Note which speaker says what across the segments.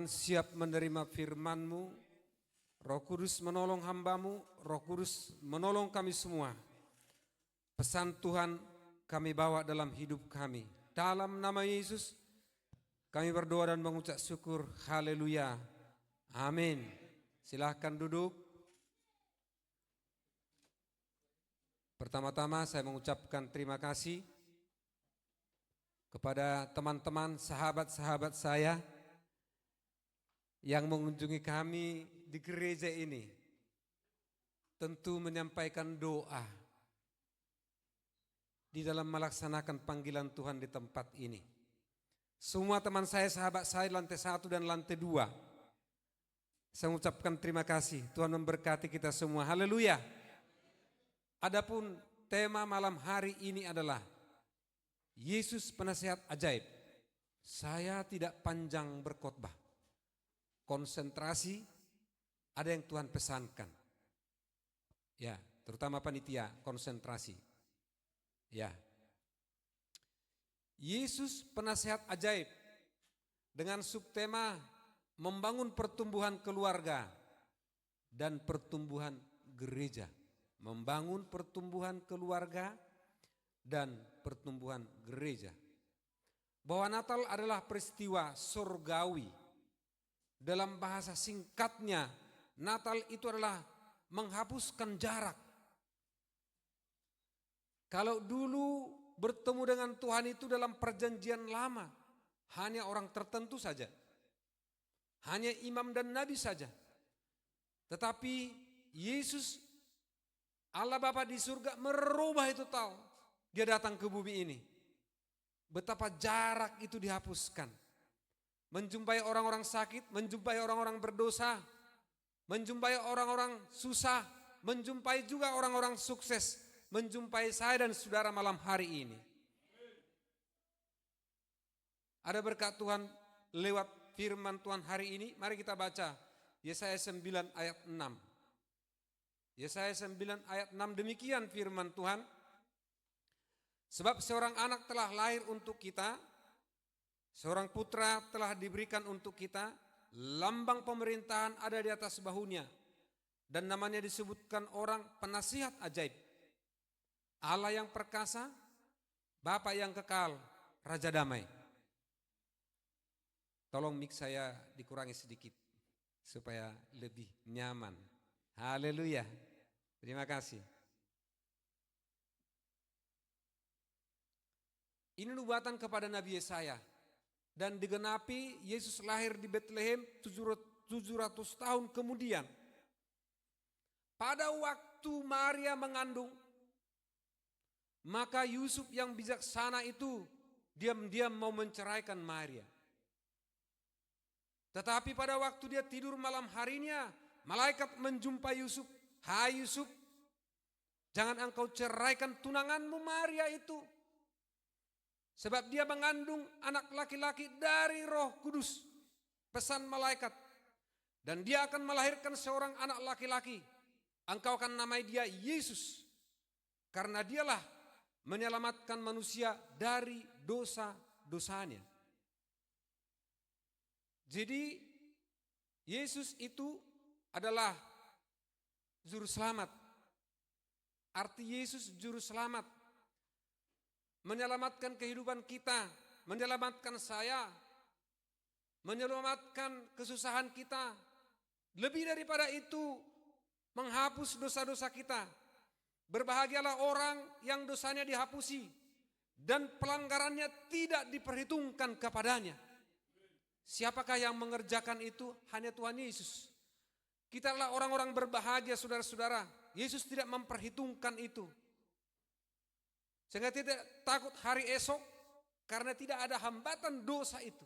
Speaker 1: Siap menerima firman-Mu, Roh Kudus menolong hamba-Mu, Roh Kudus menolong kami semua. Pesan Tuhan kami bawa dalam hidup kami. Dalam nama Yesus kami berdoa dan mengucap syukur. Haleluya. Amin. Silahkan duduk. Pertama-tama saya mengucapkan terima kasih kepada teman-teman, sahabat-sahabat saya yang mengunjungi kami di gereja ini, tentu menyampaikan doa di dalam melaksanakan panggilan Tuhan di tempat ini. Semua teman saya, sahabat saya lantai 1 dan lantai 2, saya mengucapkan terima kasih. Tuhan memberkati kita semua. Haleluya. Adapun tema malam hari ini adalah Yesus penasihat ajaib. Saya tidak panjang berkhotbah. Konsentrasi, ada yang Tuhan pesankan. Ya, terutama panitia, konsentrasi. Ya. Yesus penasihat ajaib dengan subtema membangun pertumbuhan keluarga dan pertumbuhan gereja. Membangun pertumbuhan keluarga dan pertumbuhan gereja. Bahwa Natal adalah peristiwa surgawi. Dalam bahasa singkatnya, Natal itu adalah menghapuskan jarak. Kalau dulu bertemu dengan Tuhan itu dalam perjanjian lama, hanya orang tertentu saja. Hanya imam dan nabi saja. Tetapi Yesus, Allah Bapa di surga merubah itu tahu. Dia datang ke bumi ini. Betapa jarak itu dihapuskan. Menjumpai orang-orang sakit, menjumpai orang-orang berdosa, menjumpai orang-orang susah, menjumpai juga orang-orang sukses, menjumpai saya dan saudara malam hari ini. Ada berkat Tuhan lewat firman Tuhan hari ini. Mari kita baca Yesaya 9 ayat 6. Yesaya 9 ayat 6, demikian firman Tuhan. Sebab seorang anak telah lahir untuk kita, seorang putra telah diberikan untuk kita, lambang pemerintahan ada di atas bahunya, dan namanya disebutkan orang penasihat ajaib, Allah yang perkasa, Bapa yang kekal, Raja damai. Tolong mic saya dikurangi sedikit supaya lebih nyaman. Haleluya. Terima kasih. Ini nubuatan kepada Nabi Yesaya. Dan digenapi Yesus lahir di Bethlehem 700 tahun kemudian. Pada waktu Maria mengandung, maka Yusuf yang bijaksana itu diam-diam mau menceraikan Maria. Tetapi pada waktu dia tidur malam harinya, malaikat menjumpai Yusuf. Hai Yusuf, jangan engkau ceraikan tunanganmu Maria itu. Sebab dia mengandung anak laki-laki dari Roh Kudus. Pesan malaikat. Dan dia akan melahirkan seorang anak laki-laki. Engkau akan namai dia Yesus. Karena dialah menyelamatkan manusia dari dosa-dosanya. Jadi Yesus itu adalah juru selamat. Arti Yesus juru selamat. Menyelamatkan kehidupan kita, menyelamatkan saya, menyelamatkan kesusahan kita. Lebih daripada itu, menghapus dosa-dosa kita. Berbahagialah orang yang dosanya dihapusi dan pelanggarannya tidak diperhitungkan kepadanya. Siapakah yang mengerjakan itu? Hanya Tuhan Yesus. Kita adalah orang-orang berbahagia, saudara-saudara. Yesus tidak memperhitungkan itu. Sehingga tidak takut hari esok karena tidak ada hambatan dosa itu.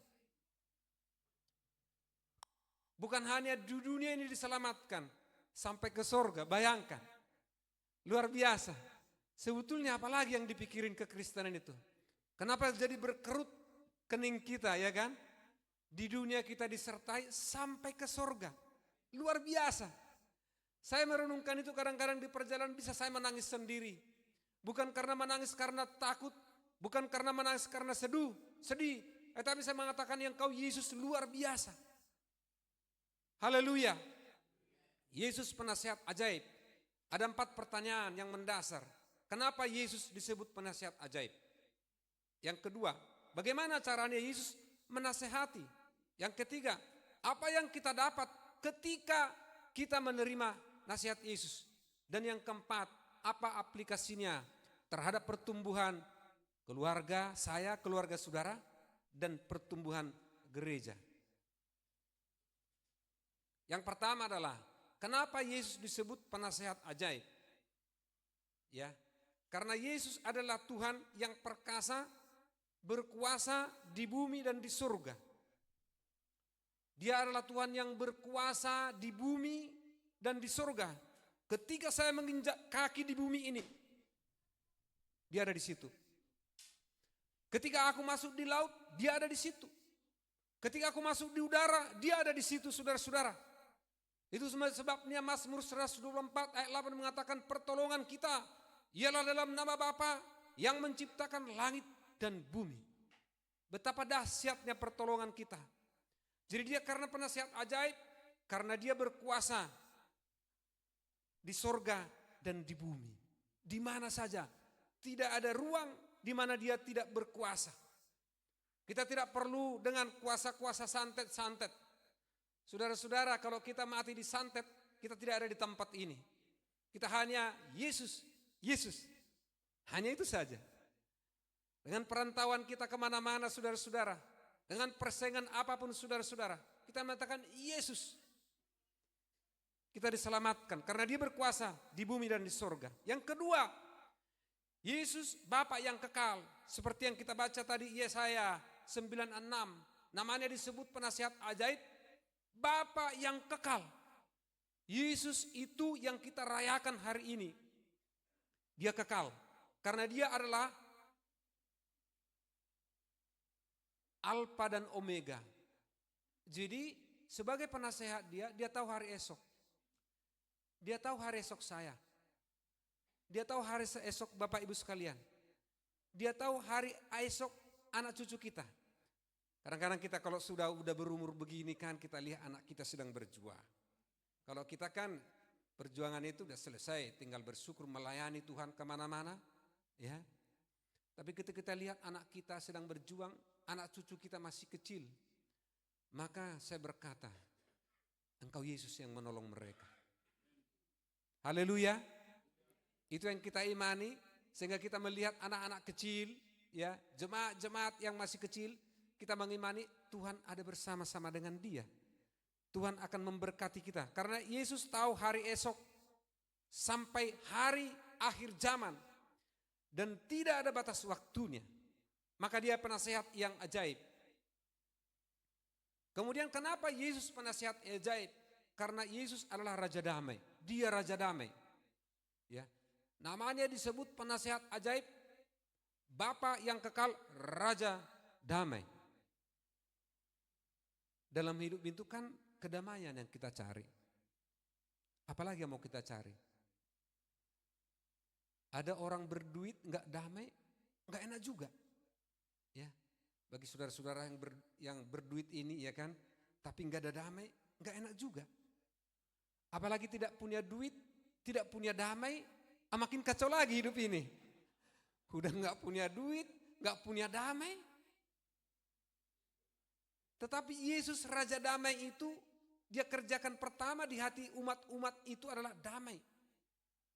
Speaker 1: Bukan hanya di dunia ini diselamatkan sampai ke surga, bayangkan. Luar biasa. Sebetulnya apalagi yang dipikirin kekristenan itu? Kenapa jadi berkerut kening kita, ya kan? Di dunia kita disertai sampai ke surga. Luar biasa. Saya merenungkan itu kadang-kadang di perjalanan bisa saya menangis sendiri. Bukan karena menangis karena takut, bukan karena menangis karena sedih, tetapi saya mengatakan yang kau Yesus luar biasa. Haleluya. Yesus penasihat ajaib. Ada 4 pertanyaan yang mendasar. Kenapa Yesus disebut penasihat ajaib? Yang kedua, bagaimana caranya Yesus menasehati? Yang ketiga, apa yang kita dapat ketika kita menerima nasihat Yesus? Dan yang keempat, apa aplikasinya terhadap pertumbuhan keluarga saya, keluarga saudara, dan pertumbuhan gereja? Yang pertama adalah, kenapa Yesus disebut penasehat ajaib? Ya, karena Yesus adalah Tuhan yang perkasa, berkuasa di bumi dan di surga. Dia adalah Tuhan yang berkuasa di bumi dan di surga. Ketika saya menginjak kaki di bumi ini, Dia ada di situ. Ketika aku masuk di laut, Dia ada di situ. Ketika aku masuk di udara, Dia ada di situ, saudara-saudara. Itu sebabnya Mazmur 124 ayat 8 mengatakan pertolongan kita ialah dalam nama Bapa yang menciptakan langit dan bumi. Betapa dahsyatnya pertolongan kita. Jadi Dia karena penasihat ajaib, karena Dia berkuasa di sorga dan di bumi. Di mana saja, tidak ada ruang di mana Dia tidak berkuasa. Kita tidak perlu dengan kuasa-kuasa santet-santet. Saudara-saudara, kalau kita mati disantet, kita tidak ada di tempat ini. Kita hanya Yesus, Yesus. Hanya itu saja. Dengan perantauan kita kemana-mana, saudara-saudara. Dengan persaingan apapun, saudara-saudara. Kita mengatakan Yesus. Kita diselamatkan karena Dia berkuasa di bumi dan di sorga. Yang kedua, Yesus Bapa yang kekal. Seperti yang kita baca tadi Yesaya 9:6. Namanya disebut penasihat ajaib, Bapa yang kekal. Yesus itu yang kita rayakan hari ini. Dia kekal. Karena Dia adalah Alfa dan Omega. Jadi sebagai penasehat Dia tahu hari esok. Dia tahu hari esok saya. Dia tahu hari esok Bapak Ibu sekalian. Dia tahu hari esok anak cucu kita. Kadang-kadang kita kalau sudah berumur begini kan kita lihat anak kita sedang berjuang. Kalau kita kan perjuangan itu sudah selesai, tinggal bersyukur melayani Tuhan kemana-mana. Ya. Tapi ketika kita lihat anak kita sedang berjuang, anak cucu kita masih kecil, maka saya berkata, Engkau Yesus yang menolong mereka. Haleluya. Itu yang kita imani, sehingga kita melihat anak-anak kecil, ya, jemaat-jemaat yang masih kecil, kita mengimani Tuhan ada bersama-sama dengan dia. Tuhan akan memberkati kita. Karena Yesus tahu hari esok sampai hari akhir zaman. Dan tidak ada batas waktunya. Maka Dia penasehat yang ajaib. Kemudian kenapa Yesus penasehat ajaib? Karena Yesus adalah Raja Damai. Dia Raja Damai. Ya. Namanya disebut penasehat ajaib, Bapa yang kekal, Raja Damai. Dalam hidup itu kan kedamaian yang kita cari. Apalagi yang mau kita cari? Ada orang berduit nggak damai, nggak enak juga. Ya, bagi saudara-saudara yang berduit ini ya kan, tapi nggak ada damai, nggak enak juga. Apalagi tidak punya duit, tidak punya damai, makin kacau lagi hidup ini. Udah nggak punya duit, nggak punya damai. Tetapi Yesus Raja Damai itu Dia kerjakan pertama di hati umat-umat itu adalah damai.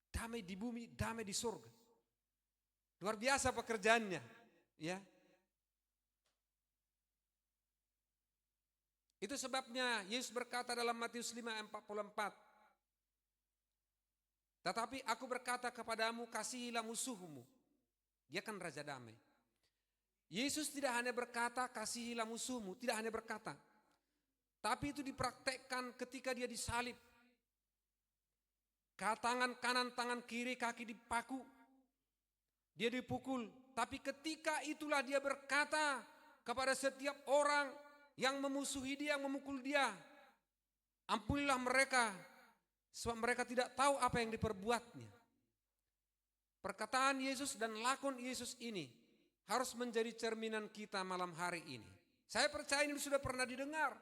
Speaker 1: Damai di bumi, damai di surga. Luar biasa pekerjaannya, ya. Itu sebabnya Yesus berkata dalam Matius 5:44. Tetapi aku berkata kepadamu, kasihilah musuhmu. Dia kan Raja Damai. Yesus tidak hanya berkata kasihilah musuhmu, tidak hanya berkata. Tapi itu dipraktekkan ketika Dia disalib. Tangan kanan, tangan kiri, kaki dipaku. Dia dipukul. Tapi ketika itulah Dia berkata kepada setiap orang yang memusuhi Dia, memukul Dia, ampunilah mereka, sebab mereka tidak tahu apa yang diperbuatnya. Perkataan Yesus dan lakon Yesus ini harus menjadi cerminan kita malam hari ini. Saya percaya ini sudah pernah didengar.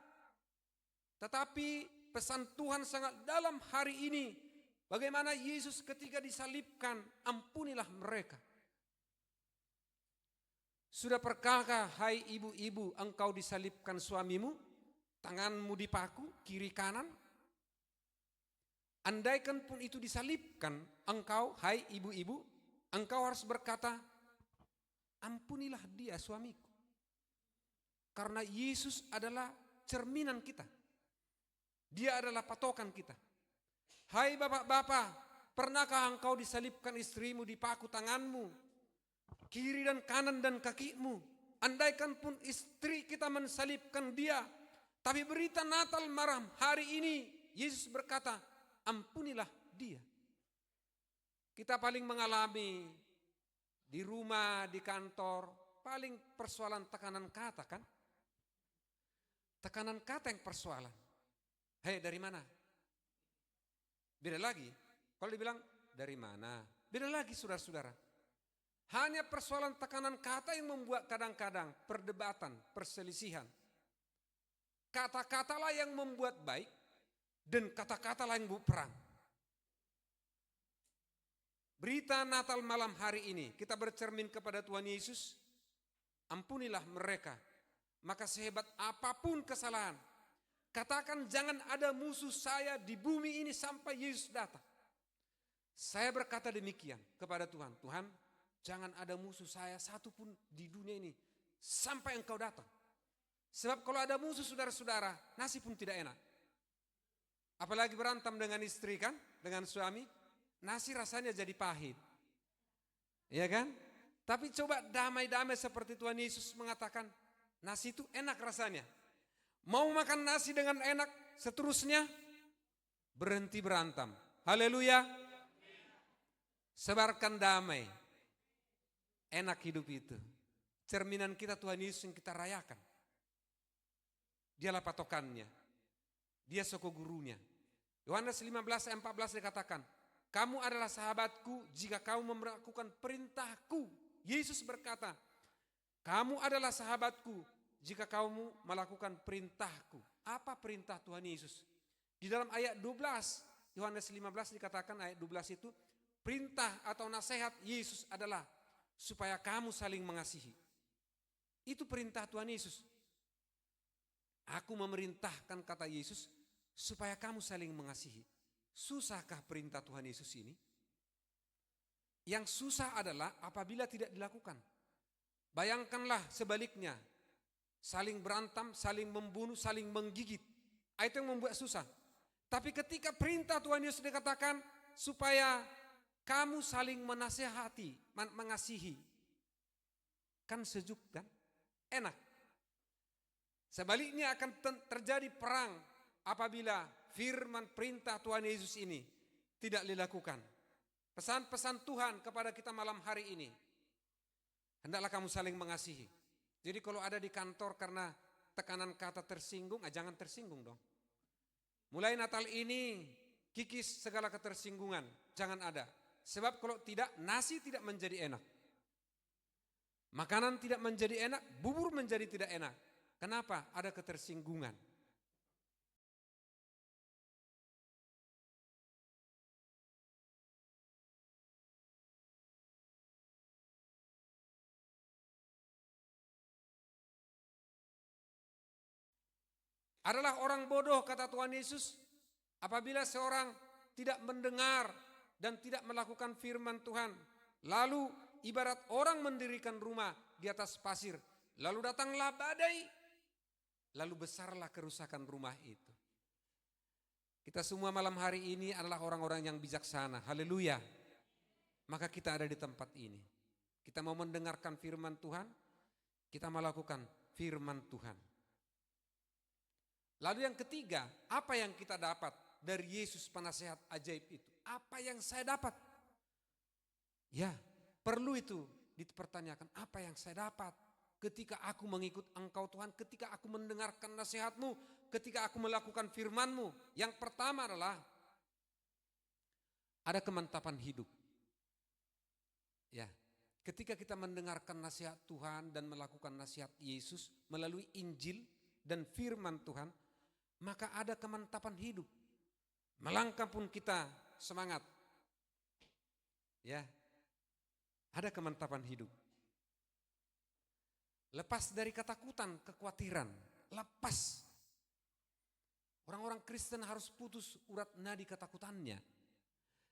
Speaker 1: Tetapi pesan Tuhan sangat dalam hari ini. Bagaimana Yesus ketika disalibkan, ampunilah mereka. Sudah pernahkah hai ibu-ibu engkau disalibkan suamimu, tanganmu dipaku kiri kanan? Andaikan pun itu disalibkan, engkau hai ibu-ibu, engkau harus berkata, ampunilah dia suamiku. Karena Yesus adalah cerminan kita. Dia adalah patokan kita. Hai bapak-bapak, pernahkah engkau disalibkan istrimu, dipaku tanganmu, kiri dan kanan dan kakimu? Andaikan pun istri kita mensalibkan dia, tapi berita Natal malam hari ini, Yesus berkata, ampunilah dia. Kita paling mengalami di rumah, di kantor, paling persoalan tekanan kata kan? Tekanan kata yang persoalan. Hei, dari mana? Beda lagi. Kalau dibilang dari mana? Beda lagi saudara-saudara. Hanya persoalan tekanan kata yang membuat kadang-kadang perdebatan, perselisihan. Kata-katalah yang membuat baik dan kata-katalah yang membuat perang. Berita Natal malam hari ini kita bercermin kepada Tuhan Yesus. Ampunilah mereka. Maka sehebat apapun kesalahan, katakan jangan ada musuh saya di bumi ini sampai Yesus datang. Saya berkata demikian kepada Tuhan. Tuhan, jangan ada musuh saya satu pun di dunia ini sampai engkau datang. Sebab kalau ada musuh saudara-saudara, nasi pun tidak enak. Apalagi berantem dengan istri kan, dengan suami, nasi rasanya jadi pahit. Iya kan? Tapi coba damai-damai seperti Tuhan Yesus mengatakan, nasi itu enak rasanya. Mau makan nasi dengan enak, seterusnya berhenti berantem. Haleluya. Sebarkan damai. Enak hidup itu. Cerminan kita Tuhan Yesus yang kita rayakan. Dialah patokannya. Dia soko gurunya. Yohanes 15 ayat 14 dikatakan, kamu adalah sahabatku jika kamu melakukan perintahku. Yesus berkata, kamu adalah sahabatku jika kamu melakukan perintahku. Apa perintah Tuhan Yesus? Di dalam ayat 12, Yohanes 15 dikatakan ayat 12 itu, perintah atau nasihat Yesus adalah supaya kamu saling mengasihi. Itu perintah Tuhan Yesus. Aku memerintahkan, kata Yesus, supaya kamu saling mengasihi. Susahkah perintah Tuhan Yesus ini? Yang susah adalah apabila tidak dilakukan. Bayangkanlah sebaliknya, saling berantem, saling membunuh, saling menggigit. Itu yang membuat susah. Tapi ketika perintah Tuhan Yesus dikatakan supaya kamu saling menasihati, mengasihi, kan sejuk kan? Enak. Sebaliknya akan terjadi perang apabila firman perintah Tuhan Yesus ini tidak dilakukan. Pesan-pesan Tuhan kepada kita malam hari ini, hendaklah kamu saling mengasihi. Jadi kalau ada di kantor karena tekanan kata tersinggung, jangan tersinggung dong. Mulai Natal ini kikis segala ketersinggungan, jangan ada. Sebab kalau tidak, nasi tidak menjadi enak. Makanan tidak menjadi enak, bubur menjadi tidak enak. Kenapa? Ada ketersinggungan. Adalah orang bodoh, kata Tuhan Yesus, apabila seorang tidak mendengar dan tidak melakukan firman Tuhan. Lalu ibarat orang mendirikan rumah di atas pasir, lalu datanglah badai, lalu besarlah kerusakan rumah itu. Kita semua malam hari ini adalah orang-orang yang bijaksana. Haleluya. Maka kita ada di tempat ini. Kita mau mendengarkan firman Tuhan, kita melakukan firman Tuhan. Lalu yang ketiga, apa yang kita dapat dari Yesus penasehat ajaib itu? Apa yang saya dapat? Ya, perlu itu dipertanyakan, apa yang saya dapat ketika aku mengikut Engkau Tuhan, ketika aku mendengarkan nasihat-Mu, ketika aku melakukan firman-Mu. Yang pertama adalah ada kemantapan hidup. Ya, ketika kita mendengarkan nasihat Tuhan dan melakukan nasihat Yesus melalui Injil dan firman Tuhan, maka ada kemantapan hidup. Melangkah pun kita semangat. Ya. Ada kemantapan hidup. Lepas dari ketakutan, kekhawatiran, lepas. Orang-orang Kristen harus putus urat nadi ketakutannya.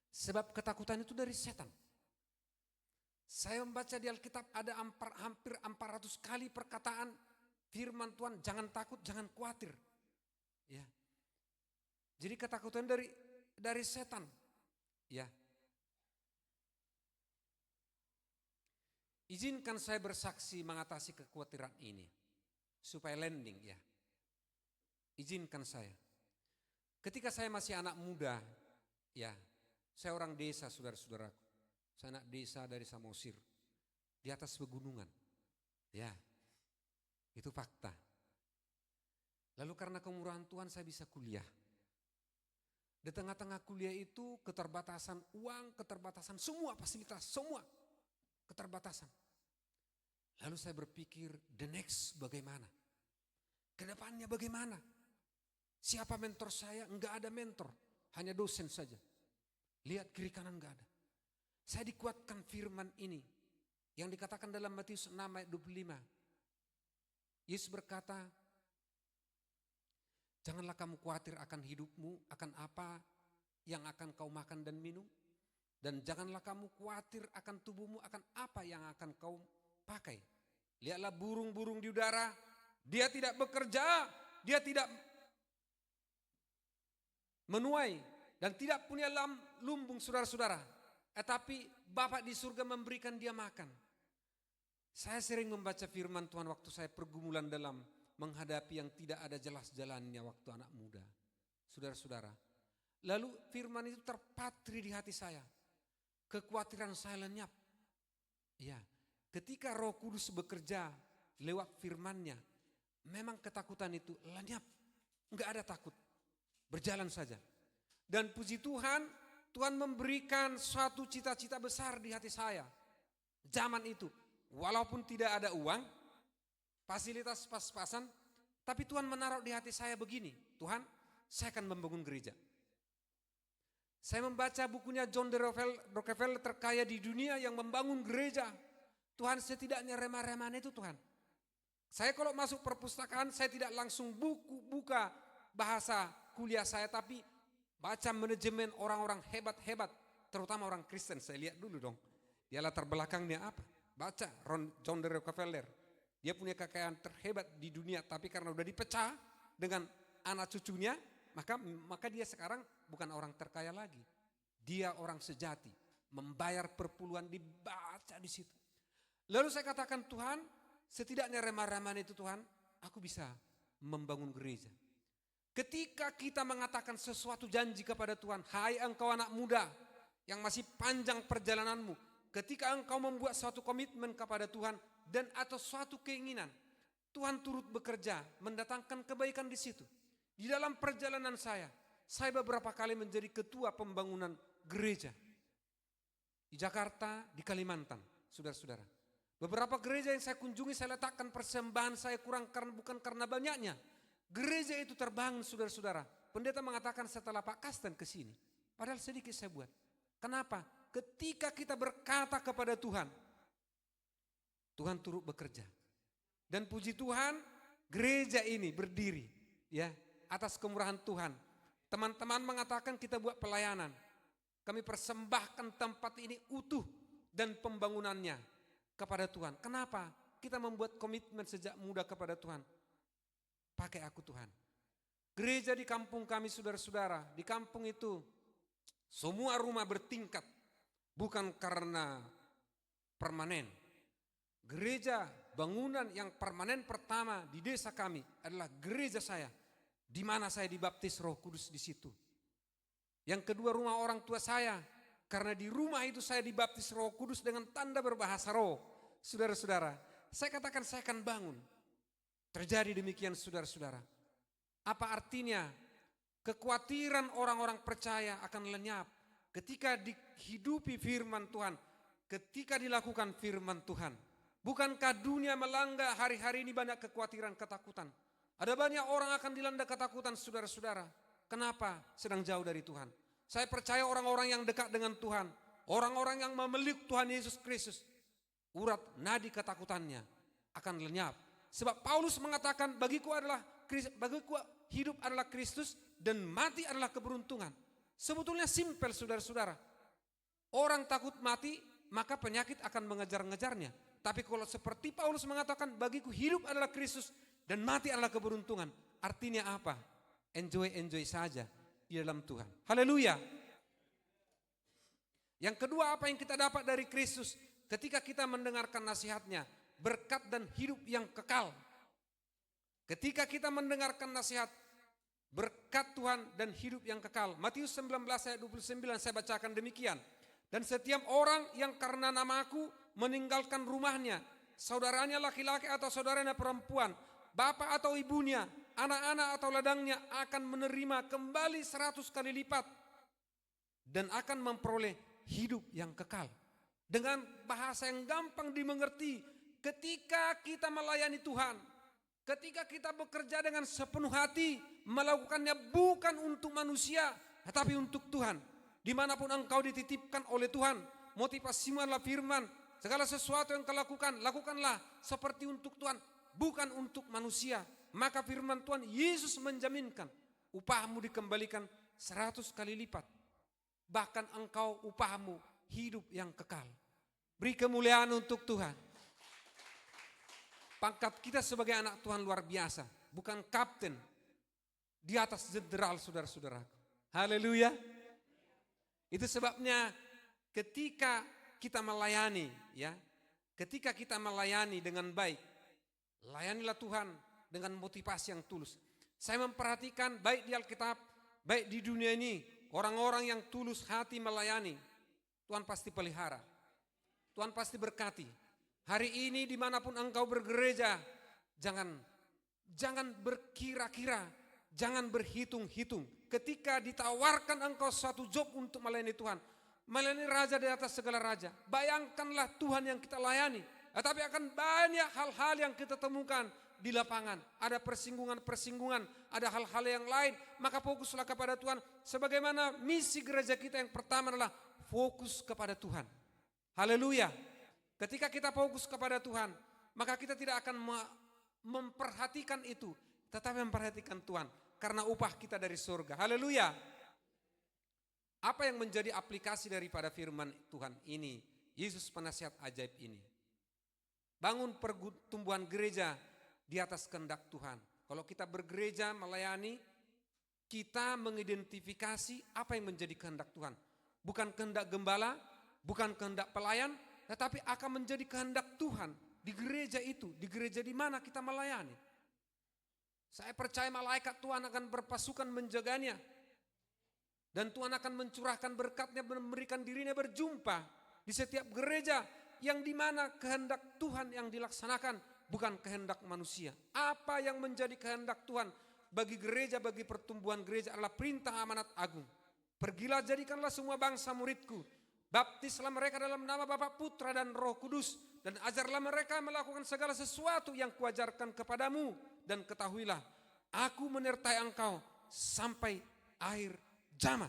Speaker 1: Sebab ketakutan itu dari setan. Saya membaca di Alkitab ada hampir 400 kali perkataan firman Tuhan, jangan takut, jangan khawatir. Ya. Jadi ketakutan dari setan. Ya. Izinkan saya bersaksi mengatasi kekhawatiran ini supaya landing ya. Izinkan saya. Ketika saya masih anak muda, ya, saya orang desa, saudara-saudaraku. Saya anak desa dari Samosir, di atas pegunungan. Ya, itu fakta. Lalu karena kemurahan Tuhan saya bisa kuliah. Di tengah-tengah kuliah itu keterbatasan uang, keterbatasan semua fasilitas, semua keterbatasan. Lalu saya berpikir, the next bagaimana? Kedepannya bagaimana? Siapa mentor saya? Enggak ada mentor, hanya dosen saja. Lihat kiri kanan enggak ada. Saya dikuatkan firman ini yang dikatakan dalam Matius 6 ayat 25. Yesus berkata, janganlah kamu khawatir akan hidupmu, akan apa yang akan kau makan dan minum. Dan janganlah kamu khawatir akan tubuhmu, akan apa yang akan kau pakai. Lihatlah burung-burung di udara, dia tidak bekerja, dia tidak menuai dan tidak punya lumbung, saudara-saudara. Tetapi Bapa di surga memberikan dia makan. Saya sering membaca firman Tuhan waktu saya pergumulan dalam menghadapi yang tidak ada jelas jalannya waktu anak muda. Saudara-saudara. Lalu firman itu terpatri di hati saya. Kekhawatiran saya lenyap. Ya, ketika Roh Kudus bekerja lewat firman-Nya, memang ketakutan itu lenyap. Enggak ada takut. Berjalan saja. Dan puji Tuhan, Tuhan memberikan suatu cita-cita besar di hati saya. Zaman itu, walaupun tidak ada uang, fasilitas pas-pasan, tapi Tuhan menaruh di hati saya begini, Tuhan, saya akan membangun gereja. Saya membaca bukunya John D. Rockefeller terkaya di dunia yang membangun gereja. Tuhan, setidaknya remah-remahan itu Tuhan. Saya kalau masuk perpustakaan, saya tidak langsung buka bahasa kuliah saya, tapi baca manajemen orang-orang hebat-hebat, terutama orang Kristen. Saya lihat dulu dong, dia latar belakangnya apa. Baca John D. Rockefeller. Dia punya kekayaan terhebat di dunia, tapi karena udah dipecah dengan anak cucunya, maka dia sekarang bukan orang terkaya lagi. Dia orang sejati, membayar perpuluhan, dibaca di situ. Lalu saya katakan, Tuhan, setidaknya remah-remahan itu Tuhan, aku bisa membangun gereja. Ketika kita mengatakan sesuatu janji kepada Tuhan, hai engkau anak muda yang masih panjang perjalananmu, ketika engkau membuat suatu komitmen kepada Tuhan dan atau suatu keinginan, Tuhan turut bekerja, mendatangkan kebaikan di situ. Di dalam perjalanan saya beberapa kali menjadi ketua pembangunan gereja. Di Jakarta, di Kalimantan, saudara-saudara. Beberapa gereja yang saya kunjungi, saya letakkan persembahan saya bukan karena banyaknya. Gereja itu terbangun, saudara-saudara. Pendeta mengatakan setelah Pak Kasten ke sini. Padahal sedikit saya buat. Kenapa? Ketika kita berkata kepada Tuhan, Tuhan turut bekerja. Dan puji Tuhan, gereja ini berdiri ya atas kemurahan Tuhan. Teman-teman mengatakan kita buat pelayanan. Kami persembahkan tempat ini utuh dan pembangunannya kepada Tuhan. Kenapa? Kita membuat komitmen sejak muda kepada Tuhan. Pakai aku Tuhan. Gereja di kampung kami, saudara-saudara, di kampung itu semua rumah bertingkat. Bukan karena permanen. Gereja bangunan yang permanen pertama di desa kami adalah gereja saya, di mana saya dibaptis Roh Kudus di situ. Yang kedua rumah orang tua saya, karena di rumah itu saya dibaptis Roh Kudus dengan tanda berbahasa roh. Saudara-saudara, saya katakan saya akan bangun. Terjadi demikian, saudara-saudara. Apa artinya? Kekhawatiran orang-orang percaya akan lenyap ketika dihidupi firman Tuhan, ketika dilakukan firman Tuhan. Bukankah dunia melanggar hari-hari ini banyak kekhawatiran, ketakutan? Ada banyak orang akan dilanda ketakutan saudara-saudara. Kenapa? Sedang jauh dari Tuhan. Saya percaya orang-orang yang dekat dengan Tuhan, orang-orang yang memeluk Tuhan Yesus Kristus, urat nadi ketakutannya akan lenyap. Sebab Paulus mengatakan bagiku hidup adalah Kristus dan mati adalah keberuntungan. Sebetulnya simpel saudara-saudara. Orang takut mati maka penyakit akan mengejar-ngejarnya. Tapi kalau seperti Paulus mengatakan bagiku hidup adalah Kristus dan mati adalah keberuntungan. Artinya apa? Enjoy saja di dalam Tuhan. Haleluya. Yang kedua apa yang kita dapat dari Kristus ketika kita mendengarkan nasihatnya? Berkat dan hidup yang kekal. Ketika kita mendengarkan nasihat, berkat Tuhan dan hidup yang kekal. Matius 19 ayat 29 saya bacakan demikian. Dan setiap orang yang karena namaku meninggalkan rumahnya, saudaranya laki-laki atau saudaranya perempuan, bapak atau ibunya, anak-anak atau ladangnya akan menerima kembali 100 kali lipat dan akan memperoleh hidup yang kekal. Dengan bahasa yang gampang dimengerti, ketika kita melayani Tuhan, ketika kita bekerja dengan sepenuh hati, melakukannya bukan untuk manusia, tetapi untuk Tuhan. Dimanapun engkau dititipkan oleh Tuhan, motivasimu adalah firman. Segala sesuatu yang kau lakukan, lakukanlah seperti untuk Tuhan, bukan untuk manusia. Maka firman Tuhan Yesus menjaminkan upahmu dikembalikan 100 kali lipat. Bahkan engkau upahmu hidup yang kekal. Beri kemuliaan untuk Tuhan. Pangkat kita sebagai anak Tuhan luar biasa. Bukan kapten di atas jenderal saudara-saudaraku. Haleluya. Itu sebabnya ketika kita melayani, ya, ketika kita melayani dengan baik, layanilah Tuhan dengan motivasi yang tulus. Saya memperhatikan baik di Alkitab, baik di dunia ini, orang-orang yang tulus hati melayani, Tuhan pasti pelihara, Tuhan pasti berkati. Hari ini dimanapun engkau bergereja, jangan berkira-kira, jangan berhitung-hitung. Ketika ditawarkan engkau suatu job untuk melayani Tuhan, melayani Raja di atas segala raja, bayangkanlah Tuhan yang kita layani. Tetapi akan banyak hal-hal yang kita temukan di lapangan. Ada persinggungan-persinggungan, ada hal-hal yang lain. Maka fokuslah kepada Tuhan. Sebagaimana misi gereja kita yang pertama adalah fokus kepada Tuhan. Haleluya. Ketika kita fokus kepada Tuhan, maka kita tidak akan memperhatikan itu, tetapi memperhatikan Tuhan. Karena upah kita dari surga. Haleluya. Apa yang menjadi aplikasi daripada firman Tuhan ini? Yesus penasihat ajaib ini. Bangun pertumbuhan gereja di atas kehendak Tuhan. Kalau kita bergereja melayani, kita mengidentifikasi apa yang menjadi kehendak Tuhan. Bukan kehendak gembala, bukan kehendak pelayan, tetapi akan menjadi kehendak Tuhan di gereja itu, di gereja di mana kita melayani. Saya percaya malaikat Tuhan akan berpasukan menjaganya. Dan Tuhan akan mencurahkan berkatnya, memberikan dirinya berjumpa di setiap gereja yang di mana kehendak Tuhan yang dilaksanakan, bukan kehendak manusia. Apa yang menjadi kehendak Tuhan bagi gereja, bagi pertumbuhan gereja adalah perintah amanat agung. Pergilah jadikanlah semua bangsa muridku. Baptislah mereka dalam nama Bapa, Putra dan Roh Kudus. Dan ajarlah mereka melakukan segala sesuatu yang kuajarkan kepadamu. Dan ketahuilah, aku menyertai engkau sampai akhir zaman.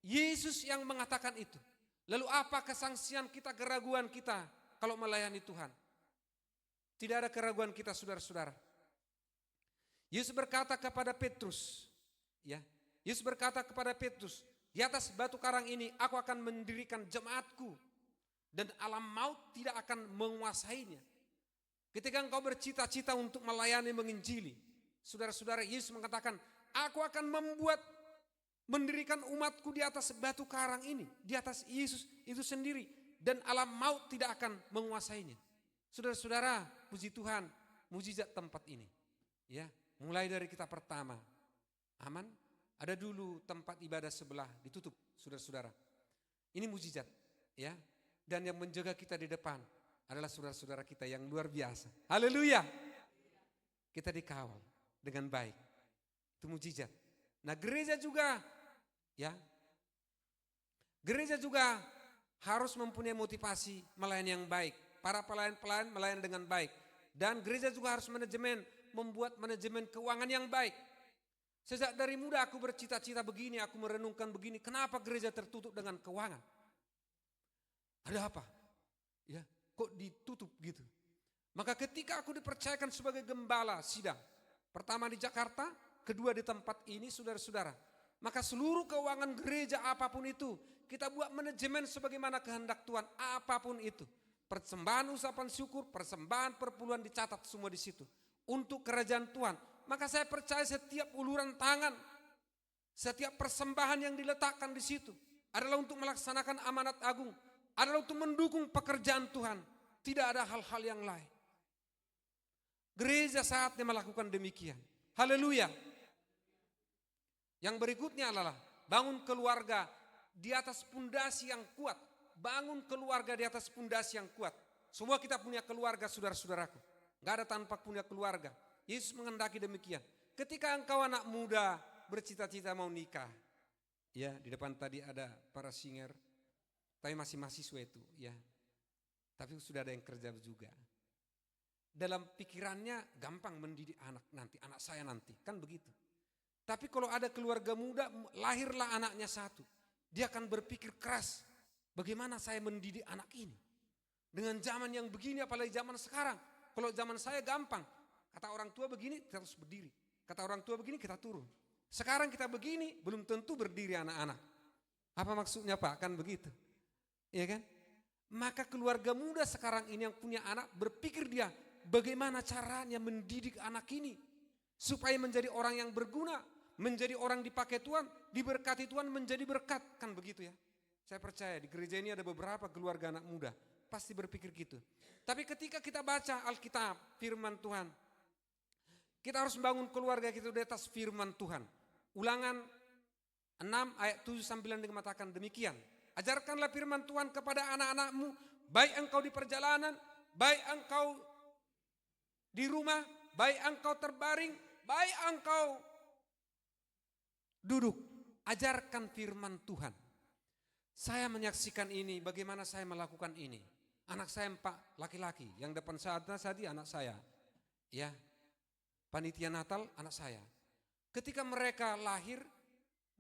Speaker 1: Yesus yang mengatakan itu. Lalu apa kesangsian kita, keraguan kita kalau melayani Tuhan? Tidak ada keraguan kita saudara-saudara. Yesus berkata kepada Petrus, ya, Yesus berkata kepada Petrus, di atas batu karang ini aku akan mendirikan jemaatku dan alam maut tidak akan menguasainya. Ketika engkau bercita-cita untuk melayani menginjili, saudara-saudara, Yesus mengatakan, aku akan mendirikan umatku di atas batu karang ini, di atas Yesus itu sendiri, dan alam maut tidak akan menguasainya. Saudara-saudara, puji Tuhan, mujizat tempat ini. Ya, mulai dari kita pertama, aman. Ada dulu tempat ibadah sebelah ditutup, saudara-saudara. Ini mujizat, ya. Dan yang menjaga kita di depan adalah saudara-saudara kita yang luar biasa. Haleluya. Kita dikawal dengan baik. Itu mujizat. Nah, gereja juga, ya. Gereja juga harus mempunyai motivasi melayani yang baik. Para pelayan-pelayan melayani dengan baik. Dan gereja juga harus manajemen membuat manajemen keuangan yang baik. Sejak dari muda aku bercita-cita begini, aku merenungkan begini, kenapa gereja tertutup dengan keuangan? Ada apa? Ya, kok ditutup gitu? Maka ketika aku dipercayakan sebagai gembala sidang, pertama di Jakarta, kedua di tempat ini, saudara-saudara, maka seluruh keuangan gereja apapun itu, kita buat manajemen sebagaimana kehendak Tuhan, apapun itu. Persembahan ucapan syukur, persembahan perpuluhan dicatat semua di situ. Untuk kerajaan Tuhan. Maka saya percaya setiap uluran tangan, setiap persembahan yang diletakkan di situ adalah untuk melaksanakan amanat agung, adalah untuk mendukung pekerjaan Tuhan. Tidak ada hal-hal yang lain. Gereja saatnya melakukan demikian. Haleluya. Yang berikutnya adalah bangun keluarga di atas pondasi yang kuat. Bangun keluarga di atas pondasi yang kuat. Semua kita punya keluarga, saudara-saudaraku. Gak ada tanpa punya keluarga. Yesus menghendaki demikian. Ketika engkau anak muda bercita-cita mau nikah. Ya, di depan tadi ada para singer. Tapi masih mahasiswa itu, ya. Tapi sudah ada yang kerja juga. Dalam pikirannya gampang mendidik anak nanti, anak saya nanti. Kan begitu. Tapi kalau ada keluarga muda, lahirlah anaknya satu. Dia akan berpikir keras. Bagaimana saya mendidik anak ini? Dengan zaman yang begini, apalagi zaman sekarang. Kalau zaman saya gampang. Kata orang tua begini, kita harus berdiri. Kata orang tua begini, kita turun. Sekarang kita begini, belum tentu berdiri anak-anak. Apa maksudnya Pak? Kan begitu. Iya kan? Maka keluarga muda sekarang ini yang punya anak, berpikir dia, bagaimana caranya mendidik anak ini. Supaya menjadi orang yang berguna. Menjadi orang dipakai Tuhan, diberkati Tuhan, menjadi berkat. Kan begitu ya. Saya percaya di gereja ini ada beberapa keluarga anak muda. Pasti berpikir gitu. Tapi ketika kita baca Alkitab, firman Tuhan. Kita harus membangun keluarga kita di atas firman Tuhan. Ulangan 6 ayat 7-9 mengatakan demikian. Ajarkanlah firman Tuhan kepada anak-anakmu. Baik engkau di perjalanan, baik engkau di rumah, baik engkau terbaring, baik engkau duduk. Ajarkan firman Tuhan. Saya menyaksikan ini, bagaimana saya melakukan ini. Anak saya 4 laki-laki, yang depan saatnya tadi anak saya. Ya, panitia Natal anak saya. Ketika mereka lahir,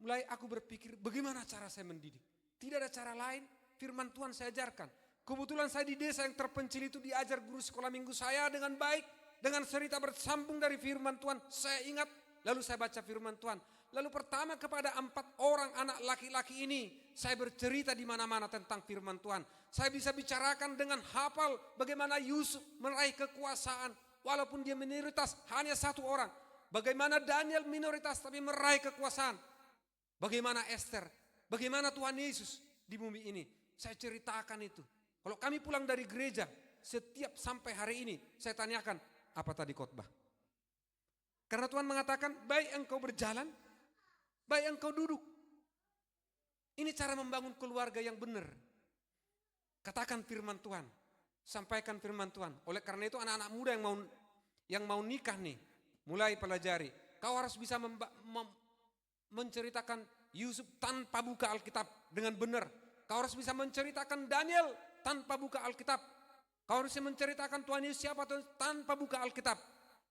Speaker 1: mulai aku berpikir bagaimana cara saya mendidik. Tidak ada cara lain, firman Tuhan saya ajarkan. Kebetulan saya di desa yang terpencil itu diajar guru sekolah minggu saya dengan baik. Dengan cerita bersambung dari firman Tuhan, saya ingat, lalu saya baca firman Tuhan. Lalu pertama kepada 4 orang anak laki-laki ini, saya bercerita di mana-mana tentang firman Tuhan. Saya bisa bicarakan dengan hafal bagaimana Yusuf meraih kekuasaan. Walaupun dia minoritas, hanya 1 orang. Bagaimana Daniel minoritas tapi meraih kekuasaan. Bagaimana Esther, bagaimana Tuhan Yesus di bumi ini. Saya ceritakan itu. Kalau kami pulang dari gereja, setiap sampai hari ini, saya tanyakan, apa tadi khotbah? Karena Tuhan mengatakan, baik engkau berjalan, baik engkau duduk. Ini cara membangun keluarga yang benar. Katakan firman Tuhan. Sampaikan firman Tuhan. Oleh karena itu anak-anak muda yang mau nikah nih. Mulai pelajari. Kau harus bisa menceritakan Yusuf tanpa buka Alkitab dengan benar. Kau harus bisa menceritakan Daniel tanpa buka Alkitab. Kau harus menceritakan Tuhan Yesus siapa tanpa buka Alkitab.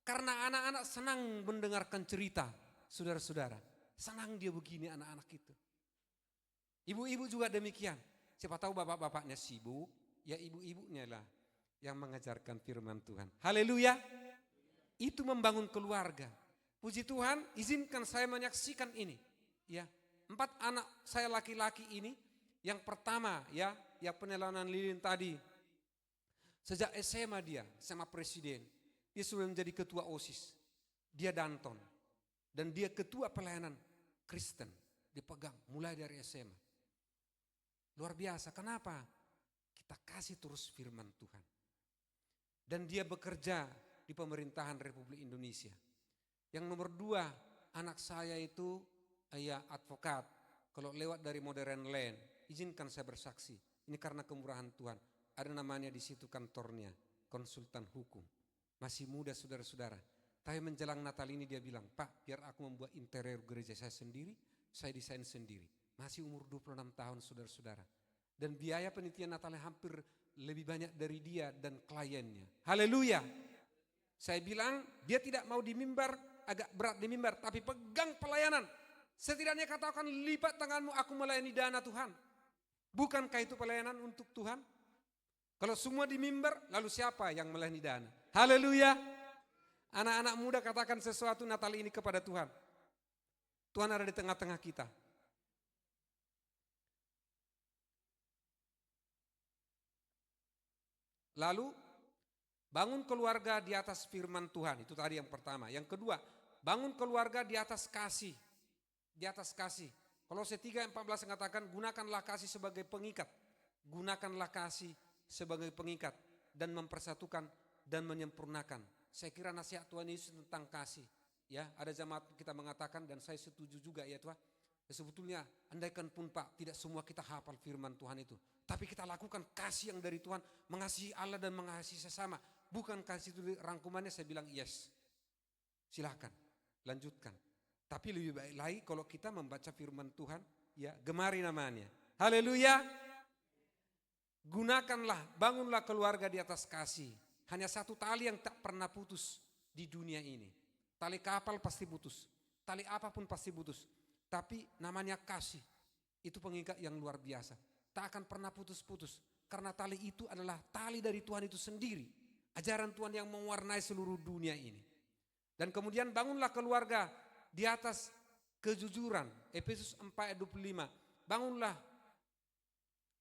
Speaker 1: Karena anak-anak senang mendengarkan cerita. Saudara-saudara. Senang dia begini anak-anak itu. Ibu-ibu juga demikian. Siapa tahu bapak-bapaknya sibuk, ya ibu-ibunya lah yang mengajarkan firman Tuhan. Haleluya. Itu membangun keluarga. Puji Tuhan, izinkan saya menyaksikan ini. Ya, 4 anak saya laki-laki ini, yang pertama ya, yang penelanan lilin tadi. Sejak SMA dia, SMA Presiden, dia sudah menjadi ketua OSIS. Dia Danton. Dan dia ketua pelayanan Kristen, dipegang mulai dari SMA. Luar biasa, kenapa? Kita kasih terus firman Tuhan. Dan dia bekerja di pemerintahan Republik Indonesia. Yang nomor 2, anak saya itu ya advokat. Kalau lewat dari Modern Land, izinkan saya bersaksi. Ini karena kemurahan Tuhan. Ada namanya di situ kantornya, konsultan hukum. Masih muda saudara-saudara. Tapi menjelang Natal ini dia bilang, Pak, biar aku membuat interior gereja saya sendiri, saya desain sendiri. Masih umur 26 tahun saudara-saudara. Dan biaya penelitian Natalnya hampir lebih banyak dari dia dan kliennya. Haleluya. Saya bilang dia tidak mau di mimbar, agak berat di mimbar, tapi pegang pelayanan. Setidaknya katakan lipat tanganmu, aku melayani dana Tuhan. Bukankah itu pelayanan untuk Tuhan? Kalau semua di mimbar, lalu siapa yang melayani dana? Haleluya. Anak-anak muda katakan sesuatu Natal ini kepada Tuhan. Tuhan ada di tengah-tengah kita. Lalu bangun keluarga di atas firman Tuhan. Itu tadi yang pertama. Yang kedua, bangun keluarga di atas kasih. Di atas kasih. Kolose 3:14 mengatakan gunakanlah kasih sebagai pengikat. Gunakanlah kasih sebagai pengikat dan mempersatukan dan menyempurnakan. Saya kira nasihat Tuhan Yesus tentang kasih. Ya, ada jemaat kita mengatakan dan saya setuju juga ya Tuhan. Sebetulnya andaikan pun Pak tidak semua kita hafal firman Tuhan itu. Tapi kita lakukan kasih yang dari Tuhan. Mengasihi Allah dan mengasihi sesama. Bukan kasih itu rangkumannya saya bilang yes. Silahkan lanjutkan. Tapi lebih baik lagi kalau kita membaca firman Tuhan. Ya gemari namanya. Haleluya. Gunakanlah, bangunlah keluarga di atas kasih. Hanya satu tali yang tak pernah putus di dunia ini. Tali kapal pasti putus. Tali apapun pasti putus. Tapi namanya kasih, itu pengikat yang luar biasa. Tak akan pernah putus-putus. Karena tali itu adalah tali dari Tuhan itu sendiri. Ajaran Tuhan yang mewarnai seluruh dunia ini. Dan kemudian bangunlah keluarga di atas kejujuran. Efesus 4:25. Bangunlah,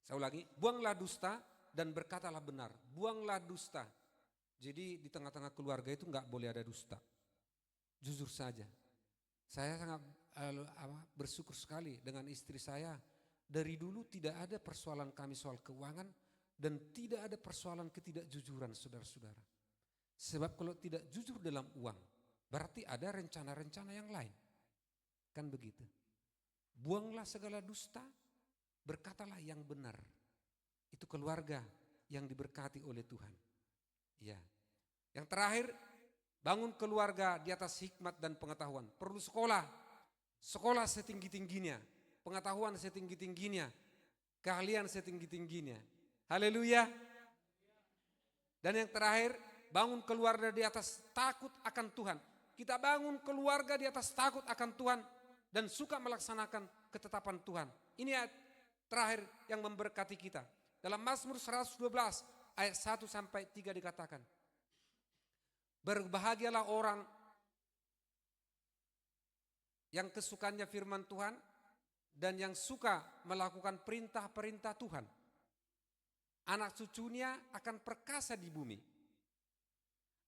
Speaker 1: saya ulangi, buanglah dusta dan berkatalah benar. Buanglah dusta. Jadi di tengah-tengah keluarga itu enggak boleh ada dusta. Jujur saja. Saya sangat bersyukur sekali dengan istri saya. Dari dulu tidak ada persoalan kami soal keuangan dan tidak ada persoalan ketidakjujuran saudara-saudara. Sebab kalau tidak jujur dalam uang, berarti ada rencana-rencana yang lain. Kan begitu. Buanglah segala dusta, berkatalah yang benar. Itu keluarga yang diberkati oleh Tuhan. Ya. Yang terakhir, bangun keluarga di atas hikmat dan pengetahuan. Perlu sekolah. Sekolah setinggi-tingginya. Pengetahuan setinggi-tingginya. Keahlian setinggi-tingginya. Haleluya. Dan yang terakhir, bangun keluarga di atas takut akan Tuhan. Kita bangun keluarga di atas takut akan Tuhan. Dan suka melaksanakan ketetapan Tuhan. Ini ayat terakhir yang memberkati kita. Dalam Mazmur 112 ayat 1-3 dikatakan. Berbahagialah orang yang kesukaannya firman Tuhan dan yang suka melakukan perintah-perintah Tuhan. Anak cucunya akan perkasa di bumi.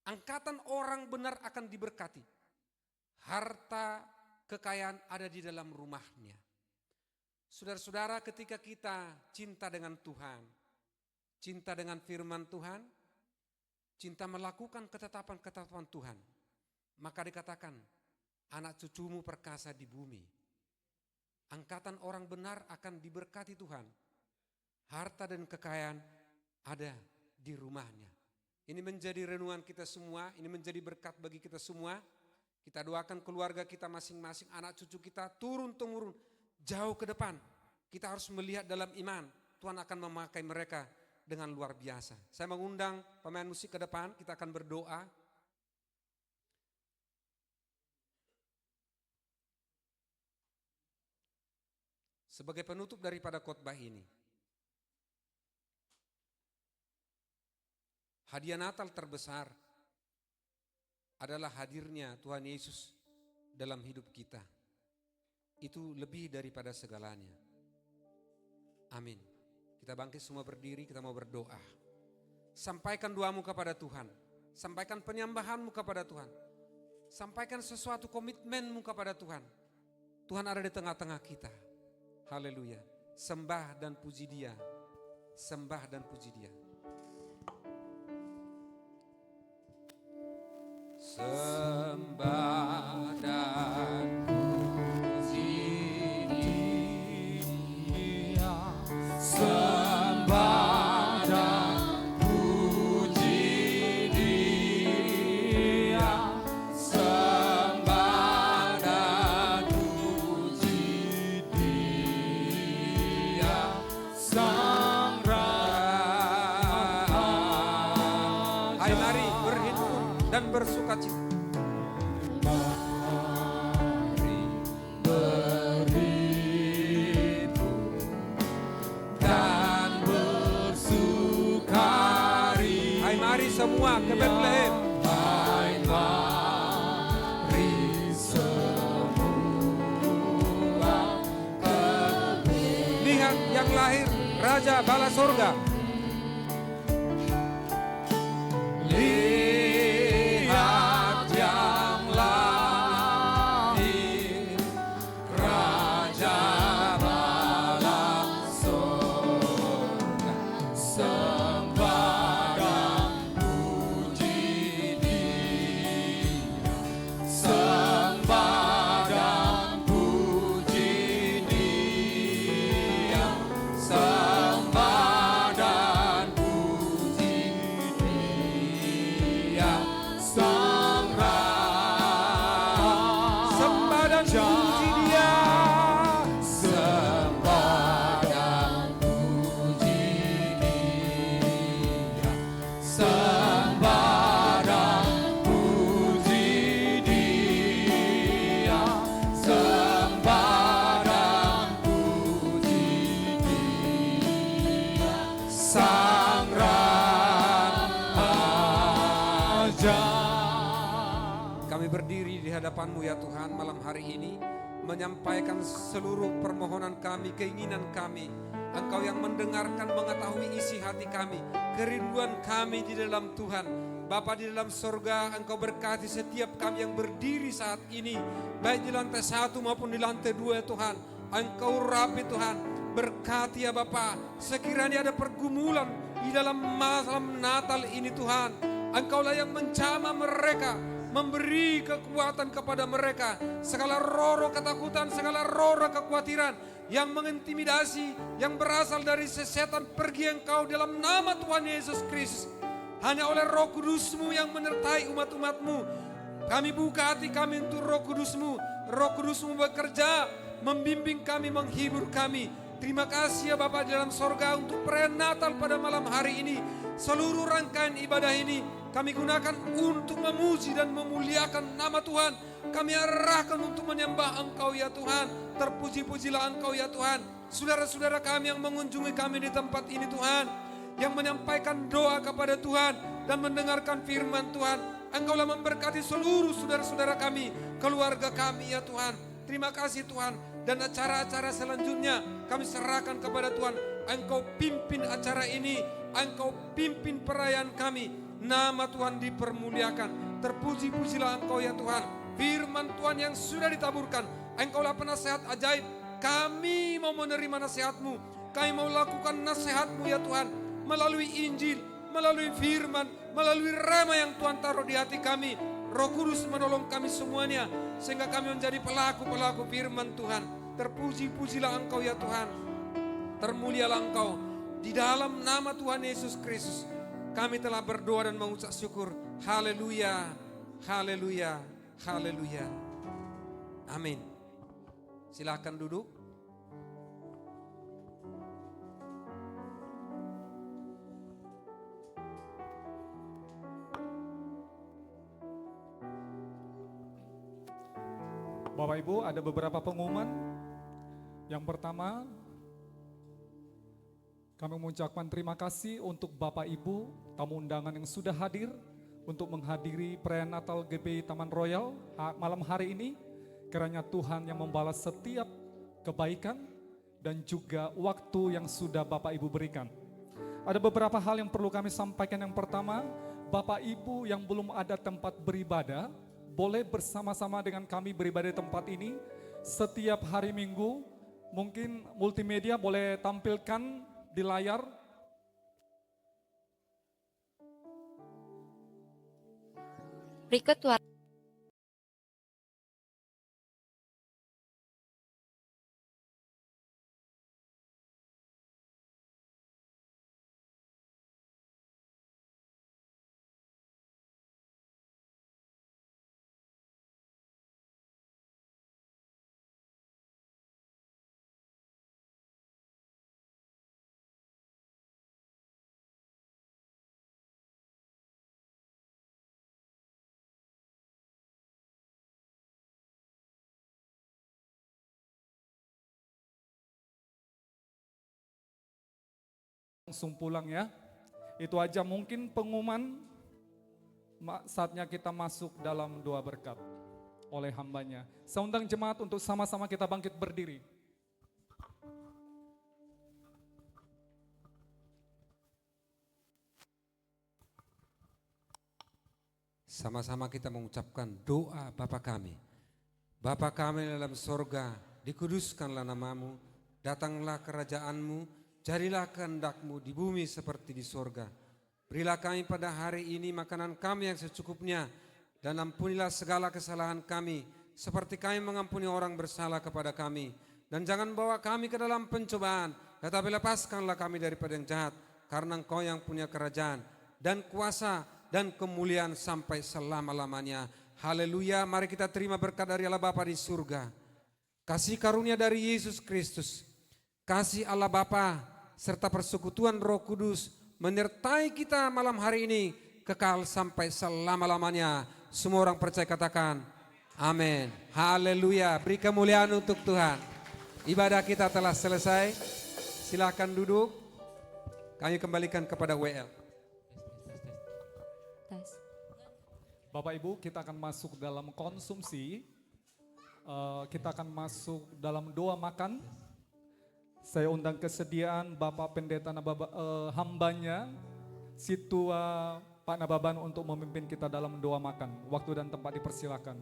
Speaker 1: Angkatan orang benar akan diberkati. Harta kekayaan ada di dalam rumahnya. Saudara-saudara, ketika kita cinta dengan Tuhan, cinta dengan firman Tuhan, cinta melakukan ketetapan-ketetapan Tuhan, maka dikatakan anak cucumu perkasa di bumi. Angkatan orang benar akan diberkati Tuhan. Harta dan kekayaan ada di rumahnya. Ini menjadi renungan kita semua, ini menjadi berkat bagi kita semua. Kita doakan keluarga kita masing-masing, anak cucu kita turun-temurun jauh ke depan. Kita harus melihat dalam iman, Tuhan akan memakai mereka dengan luar biasa. Saya mengundang pemain musik ke depan, kita akan berdoa. Sebagai penutup daripada khotbah ini, hadiah Natal terbesar adalah hadirnya Tuhan Yesus dalam hidup kita. Itu lebih daripada segalanya. Amin. Kita bangkit semua berdiri, kita mau berdoa. Sampaikan doamu kepada Tuhan. Sampaikan penyembahanmu kepada Tuhan. Sampaikan sesuatu komitmenmu kepada Tuhan. Tuhan ada di tengah-tengah kita. Haleluya. Sembah dan puji Dia. Sembah dan puji Dia. Sembah dan puji Dia. Sembah dan puji Dia. Sembah dan puji Dia. Sang Raja. Hai, mari berhimpun dan dan bersukacita.
Speaker 2: Mari beribu dan bersukari.
Speaker 1: Hai mari semua ke Bethlehem.
Speaker 2: Hai mari semua ke
Speaker 1: Lihat yang lahir, Raja Bala Sorga.
Speaker 2: Lihat yang lahir, Raja Bala Sorga. Sembah dan puji Dia, sembah dan puji Dia, sembah dan puji Dia,
Speaker 1: Sembah dan puji Dia.
Speaker 2: sembah dan puji Dia, sembah dan puji Dia, sembah dan puji Dia, Sang Raja.
Speaker 1: Kami berdiri di hadapan-Mu ya Tuhan malam hari ini, menyampaikan seluruh permohonan kami, keinginan kami. Engkau yang mendengarkan, mengetahui isi hati kami, kerinduan kami di dalam Tuhan. Bapa di dalam sorga, Engkau berkati setiap kami yang berdiri saat ini, baik di lantai 1 maupun di lantai 2 ya Tuhan. Engkau rapi Tuhan, berkati ya Bapa. Sekiranya ada pergumulan di dalam malam Natal ini Tuhan, Engkaulah yang menjamah mereka, memberi kekuatan kepada mereka. Segala roh ketakutan, segala roh kekhawatiran yang mengintimidasi, yang berasal dari setan, pergi engkau dalam nama Tuhan Yesus Kristus. Hanya oleh Roh Kudus-Mu yang menyertai umat-umat-Mu. Kami buka hati kami untuk Roh Kudus-Mu. Roh Kudus-Mu bekerja, membimbing kami, menghibur kami. Terima kasih ya Bapa di dalam sorga untuk perayaan Natal pada malam hari ini. Seluruh rangkaian ibadah ini kami gunakan untuk memuji dan memuliakan nama Tuhan. Kami arahkan untuk menyembah Engkau ya Tuhan. Terpuji-pujilah Engkau ya Tuhan. Saudara-saudara kami yang mengunjungi kami di tempat ini Tuhan, yang menyampaikan doa kepada Tuhan dan mendengarkan firman Tuhan. Engkaulah memberkati seluruh saudara-saudara kami, keluarga kami ya Tuhan. Terima kasih Tuhan. Dan acara-acara selanjutnya kami serahkan kepada Tuhan. Engkau pimpin acara ini, Engkau pimpin perayaan kami. Nama Tuhan dipermuliakan. Terpuji-pujilah Engkau ya Tuhan. Firman Tuhan yang sudah ditaburkan, Engkaulah penasehat ajaib. Kami mau menerima nasihat-Mu. Kami mau lakukan nasihat-Mu ya Tuhan, melalui Injil, melalui firman, melalui rema yang Tuhan taruh di hati kami. Roh Kudus menolong kami semuanya, sehingga kami menjadi pelaku-pelaku firman Tuhan. Terpuji-pujilah Engkau ya Tuhan. Termulialah Engkau. Di dalam nama Tuhan Yesus Kristus kami telah berdoa dan mengucap syukur. Haleluya, haleluya, haleluya. Amin. Silakan duduk.
Speaker 3: Bapak Ibu, ada beberapa pengumuman. Yang pertama, kami mengucapkan terima kasih untuk Bapak Ibu tamu undangan yang sudah hadir untuk menghadiri perayaan Natal GBI Taman Royal malam hari ini. Kiranya Tuhan yang membalas setiap kebaikan dan juga waktu yang sudah Bapak Ibu berikan. Ada beberapa hal yang perlu kami sampaikan. Yang pertama, Bapak Ibu yang belum ada tempat beribadah, boleh bersama-sama dengan kami beribadah di tempat ini setiap hari Minggu. Mungkin multimedia boleh tampilkan di layar.
Speaker 4: Berikut
Speaker 3: langsung pulang ya. Itu aja mungkin pengumuman, saatnya kita masuk dalam doa berkat oleh hambanya. Saya undang jemaat untuk sama-sama kita bangkit berdiri.
Speaker 1: Sama-sama kita mengucapkan doa Bapa kami. Bapa kami dalam sorga, dikuduskanlah namamu, datanglah kerajaanmu, jadilah kehendakmu di bumi seperti di sorga. Berilah kami pada hari ini makanan kami yang secukupnya, dan ampunilah segala kesalahan kami, seperti kami mengampuni orang bersalah kepada kami. Dan jangan bawa kami ke dalam pencobaan, tetapi lepaskanlah kami daripada yang jahat, karena Engkau yang punya kerajaan, dan kuasa, dan kemuliaan sampai selama-lamanya. Haleluya, mari kita terima berkat dari Allah Bapa di surga. Kasih karunia dari Yesus Kristus, kasih Allah Bapa, serta persekutuan Roh Kudus menyertai kita malam hari ini kekal sampai selama-lamanya. Semua orang percaya katakan amin. Haleluya, beri kemuliaan untuk Tuhan. Ibadah kita telah selesai. Silakan duduk. Kami kembalikan kepada WL.
Speaker 3: Bapak Ibu, kita akan masuk dalam konsumsi. Kita akan masuk dalam doa makan. Saya undang kesediaan Bapak Pendeta hambanya, Situa Pak Nababan untuk memimpin kita dalam doa makan. Waktu dan tempat dipersilakan.